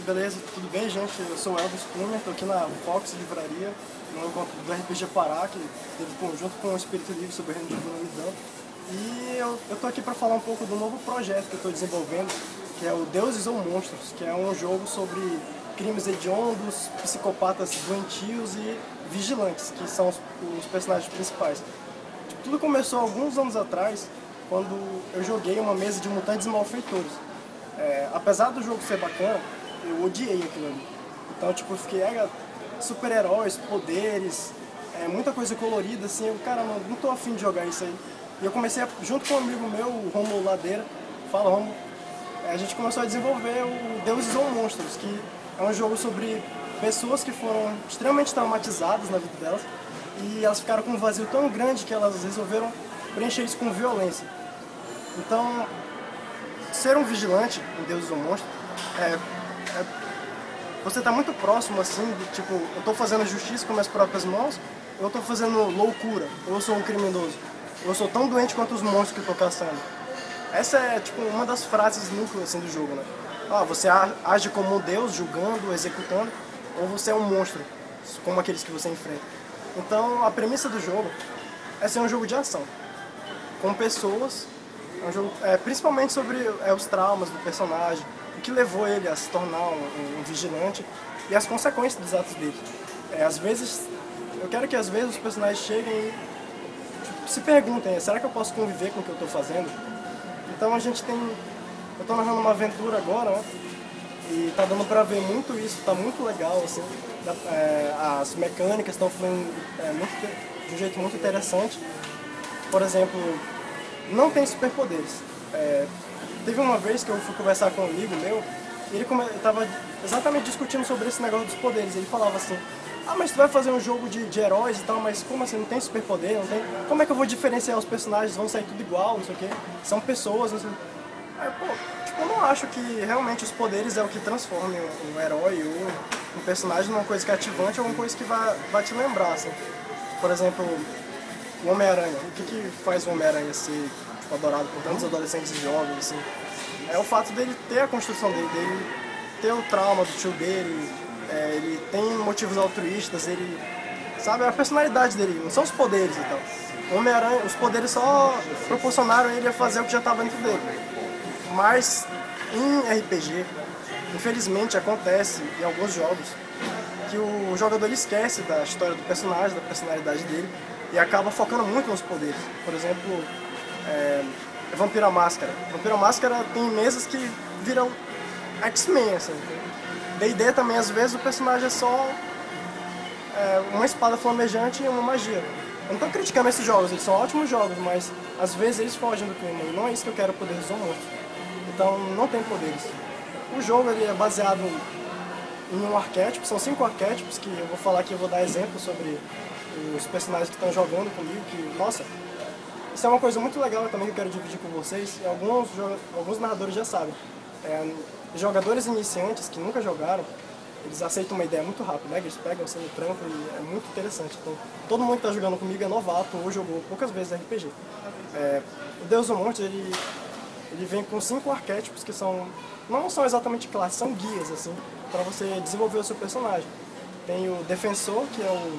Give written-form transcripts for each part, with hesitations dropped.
beleza? Tudo bem, gente? Eu sou o Elvis Cunha, estou aqui na Fox Livraria, no encontro do RPG Pará, que teve conjunto com o Espírito Livre sobre o Reino de Dunamidão. E eu estou aqui para falar um pouco do novo projeto que eu estou desenvolvendo, que é o Deuses ou Monstros, que é um jogo sobre crimes hediondos, psicopatas doentios e vigilantes, que são os personagens principais. Tudo começou alguns anos atrás, quando eu joguei uma mesa de mutantes malfeitores. Apesar do jogo ser bacana, eu odiei aquilo ali. Então, tipo, eu fiquei, super-heróis, poderes, muita coisa colorida, assim, eu, cara, não tô afim de jogar isso aí. E eu comecei, junto com um amigo meu, o Romulo Ladeira, fala Romulo, a gente começou a desenvolver o Deuses ou Monstros, que é um jogo sobre pessoas que foram extremamente traumatizadas na vida delas, e elas ficaram com um vazio tão grande que elas resolveram preencher isso com violência. Então, ser um vigilante em Deuses ou Monstros, você está muito próximo, assim, do tipo, eu estou fazendo justiça com minhas próprias mãos, ou eu estou fazendo loucura, ou eu sou um criminoso, ou eu sou tão doente quanto os monstros que eu estou caçando. Essa é, tipo, uma das frases núcleo, assim, do jogo, né? Você age como um deus, julgando, executando, ou você é um monstro, como aqueles que você enfrenta. Então, a premissa do jogo é ser um jogo de ação, com pessoas. É um jogo principalmente sobre os traumas do personagem, o que levou ele a se tornar um vigilante e as consequências dos atos dele. Às vezes, eu quero que às vezes os personagens cheguem e se perguntem, será que eu posso conviver com o que eu estou fazendo? Então eu estou narrando uma aventura agora, né? E tá dando pra ver muito isso, tá muito legal, assim. As mecânicas estão fluindo de um jeito muito interessante. Por exemplo, não tem superpoderes. Teve uma vez que eu fui conversar com um amigo meu, e ele estava exatamente discutindo sobre esse negócio dos poderes. Ele falava assim, mas tu vai fazer um jogo de heróis e tal, mas como assim, não tem superpoder, não tem... Como é que eu vou diferenciar os personagens, vão sair tudo igual, não sei o quê? São pessoas, não sei... eu não acho que realmente os poderes é o que transforma um herói ou um personagem numa coisa cativante ou uma coisa que vai te lembrar, assim. Por exemplo, o Homem-Aranha. O que faz o Homem-Aranha ser adorado por tantos adolescentes e jovens, assim? É o fato dele ter a construção dele ter o trauma do tio dele, ele tem motivos altruístas, ele... Sabe, a personalidade dele, não são os poderes e tal. O Homem-Aranha, os poderes só proporcionaram ele a fazer o que já estava dentro dele. Mas em RPG, infelizmente acontece em alguns jogos que o jogador esquece da história do personagem, da personalidade dele e acaba focando muito nos poderes. Por exemplo, Vampira Máscara. Vampira Máscara tem mesas que viram X-Men, assim. D&D também, às vezes, o personagem é só uma espada flamejante e uma magia. Eu não tô criticando esses jogos, eles são ótimos jogos, mas às vezes eles fogem do clima e não é isso que eu quero poder usar muito. Então não tem poderes. O jogo ele é baseado em um arquétipo, são 5 arquétipos que eu vou falar aqui, eu vou dar exemplos sobre os personagens que estão jogando comigo, que, nossa, isso é uma coisa muito legal também que eu quero dividir com vocês, e alguns narradores já sabem. Jogadores iniciantes que nunca jogaram, eles aceitam uma ideia muito rápido, né? Eles pegam assim no tranco e é muito interessante. Então, todo mundo que está jogando comigo é novato ou jogou poucas vezes RPG. O Deus ou Monstros, ele vem com 5 arquétipos que não são exatamente classes, são guias, assim, para você desenvolver o seu personagem. Tem o Defensor, que é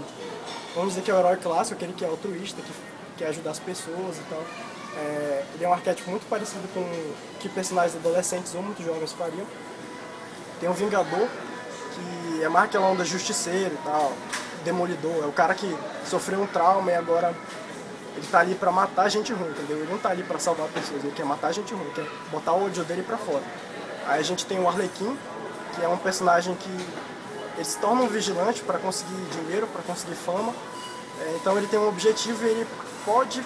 vamos dizer que é o herói clássico, aquele que é altruísta, que quer ajudar as pessoas e tal. Ele é um arquétipo muito parecido com o que personagens adolescentes ou muito jovens fariam. Tem o Vingador, que é mais aquela onda justiceiro e tal, demolidor, é o cara que sofreu um trauma e agora ele tá ali pra matar gente ruim, entendeu? Ele não tá ali pra salvar pessoas, ele quer matar gente ruim, quer botar o ódio dele pra fora. Aí a gente tem o Arlequim, que é um personagem que ele se torna um vigilante pra conseguir dinheiro, pra conseguir fama. Então ele tem um objetivo e ele pode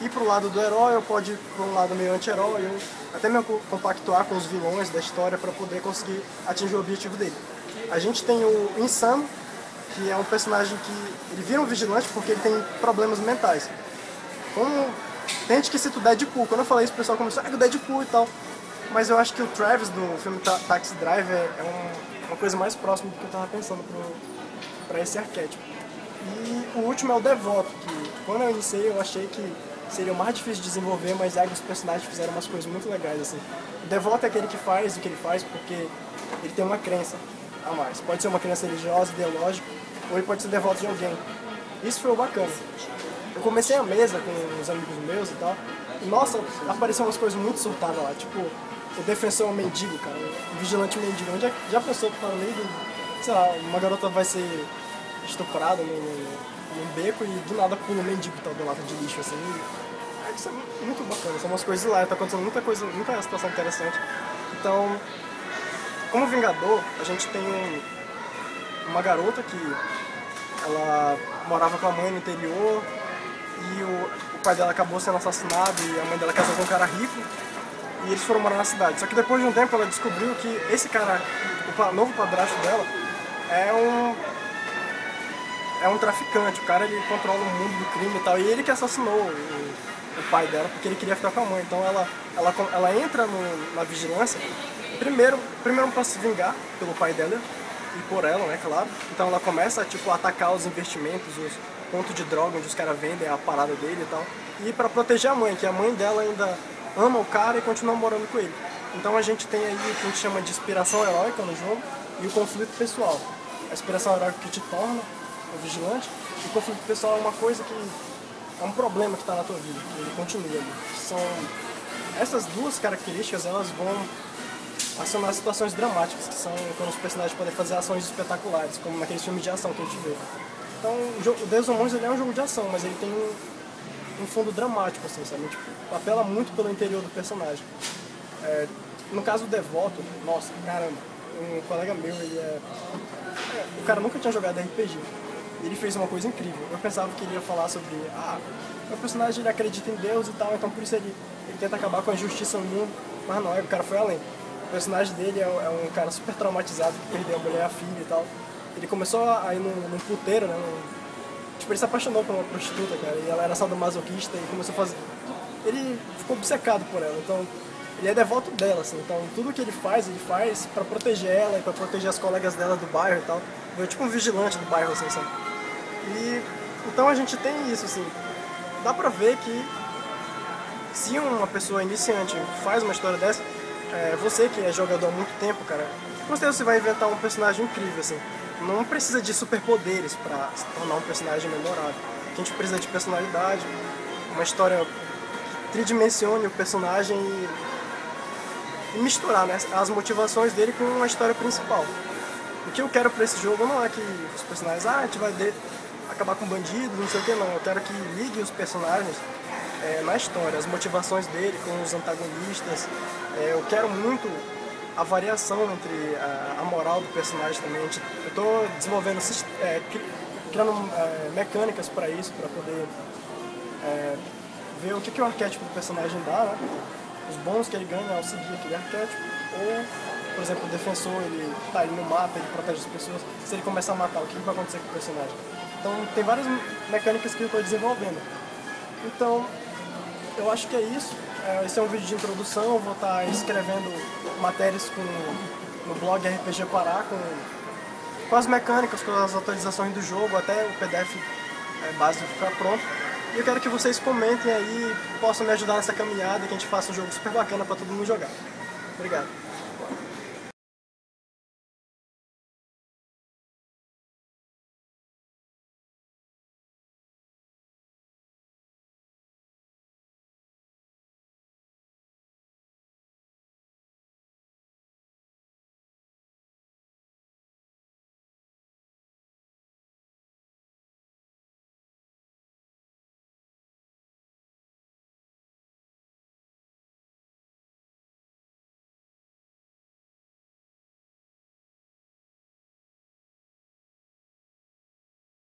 ir pro lado do herói, ou pode ir pro um lado meio anti-herói, ou até mesmo compactuar com os vilões da história para poder conseguir atingir o objetivo dele. A gente tem o Insano, que é um personagem que ele vira um vigilante porque ele tem problemas mentais. Tem gente que cita o Deadpool, quando eu falei isso o pessoal começou, o Deadpool e tal. Mas eu acho que o Travis do filme Taxi Driver é uma coisa mais próxima do que eu estava pensando para esse arquétipo. E o último é o Devoto, que quando eu iniciei eu achei que seria o mais difícil de desenvolver, mas os personagens fizeram umas coisas muito legais, assim. O Devoto é aquele que faz o que ele faz porque ele tem uma crença a mais. Pode ser uma crença religiosa, ideológica, ou ele pode ser devoto de alguém. Isso foi o bacana. Eu comecei a mesa com uns amigos meus e tal, e nossa, apareceram umas coisas muito surtadas lá, tipo, o defensor é um mendigo, cara, um vigilante mendigo. Onde já pensou que tá no meio do, sei lá, uma garota vai ser estuprada num beco e do nada pula um mendigo que tá do lado de lixo, assim. Isso é muito bacana, são umas coisas lá, tá acontecendo muita coisa, muita situação interessante. Então, como Vingador, a gente tem uma garota que ela morava com a mãe no interior e o pai dela acabou sendo assassinado e a mãe dela casou com um cara rico e eles foram morar na cidade. Só que depois de um tempo ela descobriu que esse cara, o novo padrasto dela, é um traficante. O cara, ele controla o mundo do crime e tal, e ele que assassinou o pai dela porque ele queria ficar com a mãe. Então ela entra na vigilância primeiro para se vingar pelo pai dela e por ela, né, claro. Então ela começa tipo, a atacar os investimentos, os pontos de droga onde os caras vendem a parada dele e tal. E para proteger a mãe, que a mãe dela ainda ama o cara e continua morando com ele. Então a gente tem aí o que a gente chama de inspiração heróica no jogo e o conflito pessoal. A inspiração heróica que te torna o vigilante, e o conflito pessoal é uma coisa que é um problema que está na tua vida, que ele continua ali. São essas duas características, elas vão acionar situações dramáticas, que são quando os personagens podem fazer ações espetaculares, como naqueles filmes de ação que a gente vê. Então, o Deus Ex ele é um jogo de ação, mas ele tem um fundo dramático, assim, sabe? Tipo, apela muito pelo interior do personagem. No caso do Devoto, nossa, caramba, um colega meu, o cara nunca tinha jogado RPG. E ele fez uma coisa incrível. Eu pensava que ele ia falar sobre, o personagem ele acredita em Deus e tal, então por isso ele tenta acabar com a injustiça no mundo. Mas não, o cara foi além. O personagem dele é um cara super traumatizado, que perdeu a mulher e a filha e tal. Ele começou a ir num puteiro, né? Tipo, ele se apaixonou por uma prostituta, cara, e ela era sadomasoquista e começou a fazer... Ele ficou obcecado por ela, então ele é devoto dela, assim. Então tudo que ele faz pra proteger ela e pra proteger as colegas dela do bairro e tal. Ele é tipo um vigilante do bairro, assim, sabe? E então a gente tem isso, assim. Dá pra ver que se uma pessoa iniciante faz uma história dessa, você que é jogador há muito tempo, cara, com certeza você vai inventar um personagem incrível, assim. Não precisa de superpoderes pra se tornar um personagem memorável. A gente precisa de personalidade, uma história que tridimensione o personagem e misturar, né, as motivações dele com a história principal. O que eu quero pra esse jogo não é que os personagens, a gente vai acabar com bandido, não sei o que, não. Eu quero que ligue os personagens na história, as motivações dele com os antagonistas. Eu quero muito a variação entre a moral do personagem também. Eu estou desenvolvendo, criando mecânicas para isso, para poder ver o que o arquétipo do personagem dá, né? Os bônus que ele ganha ao seguir aquele arquétipo, ou, por exemplo, o defensor, ele tá ali no mapa, ele protege as pessoas. Se ele começar a matar, o que vai acontecer com o personagem? Então tem várias mecânicas que eu estou desenvolvendo. Então, eu acho que é isso. Esse é um vídeo de introdução, eu vou estar escrevendo matérias no blog RPG Pará, com as mecânicas, com as atualizações do jogo, até o PDF básico ficar pronto. E eu quero que vocês comentem aí, possam me ajudar nessa caminhada, que a gente faça um jogo super bacana para todo mundo jogar. Obrigado.